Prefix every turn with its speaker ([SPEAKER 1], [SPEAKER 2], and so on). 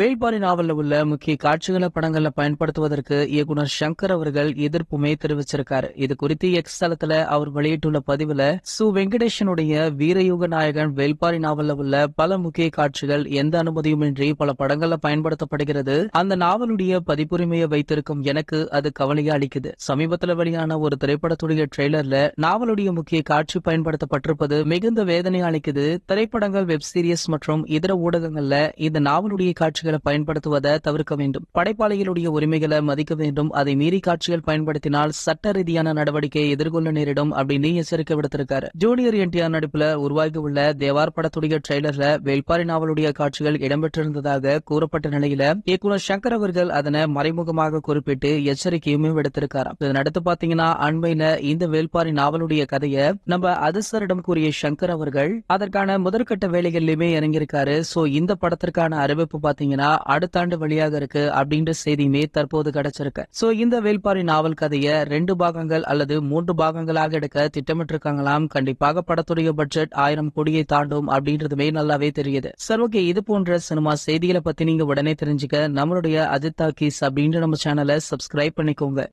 [SPEAKER 1] வேள்பாரி நாவல்ல உள்ள முக்கிய காட்சிகளை படங்கள்ல பயன்படுத்துவதற்கு இயக்குனர் சங்கர் அவர்கள் எதிர்ப்புமே தெரிவிச்சிருக்காரு. இது குறித்து எக்ஸ் தளத்துல அவர் வெளியிட்டுள்ள பதிவுல வெங்கடேசனுடைய வீரயுக நாயகன் வேள்பாரி நாவல்ல உள்ள பல முக்கிய காட்சிகள் எந்த அனுமதியுமின்றி பல படங்கள்ல பயன்படுத்தப்படுகிறது. அந்த நாவலுடைய பதிப்புரிமையை வைத்திருக்கும் எனக்கு அது கவலையை அளிக்குது. சமீபத்துல வெளியான ஒரு திரைப்படத்துடைய ட்ரெய்லர்ல நாவலுடைய முக்கிய காட்சி பயன்படுத்தப்பட்டிருப்பது மிகுந்த வேதனை அளிக்குது. திரைப்படங்கள், வெப் சீரிஸ் மற்றும் இதர ஊடகங்கள்ல இந்த நாவலுடைய காட்சிகளை பயன்படுத்துவதை தவிர்க்க வேண்டும். படைப்பாளிகளுடைய உரிமைகளை மதிக்க வேண்டும். அதை மீறி காட்சிகள் பயன்படுத்தினால் சட்ட ரீதியான நடவடிக்கையை எதிர்கொள்ள நேரிடும் அப்படின்னு எச்சரிக்கை விடுத்திருக்காரு. ஜூனியர் என்டிஆர் நடிப்புல உருவாகி உள்ள தேவார் படத்துடைய ட்ரெய்லர்ல வேள்பாரி நாவலுடைய காட்சிகள் இடம்பெற்றிருந்ததாக கூறப்பட்ட நிலையில இயக்குனர் சங்கர் அவர்கள் அதனை மறைமுகமாக குறிப்பிட்டு எச்சரிக்கையுமே விடுத்திருக்காராம். இதனடுத்து பாத்தீங்கன்னா அண்மையில இந்த வேள்பாரி நாவலுடைய கதையை நம்ம அதிசரிடம் கூறிய சங்கர் அவர்கள் அதற்கான முதற்கட்ட வேலைகளிலுமே இறங்கியிருக்காரு. இந்த படத்திற்கான அறிவிப்பு பாத்தீங்கன்னா அடுத்த ஆண்டு வெளியாக இருக்கு அப்படின்ற செய்தியுமே தற்போது கிடைச்சிருக்கு. இந்த வேள்பாரி நாவல் கதையை 2 பாகங்கள் அல்லது 3 பாகங்களாக எடுக்க திட்டமிட்டிருக்காங்களாம். கண்டிப்பாக படத்துடைய பட்ஜெட் 1000 கோடியை தாண்டும் அப்படின்றதுமே நல்லாவே தெரியுது. சரி, ஓகே, இது போன்ற சினிமா செய்திகளை பத்தி நீங்க உடனே தெரிஞ்சுக்க நம்மளுடைய அஜித் டாக்கீஸ் அப்படின்ற நம்ம சேனலை சப்ஸ்கிரைப் பண்ணிக்கோங்க.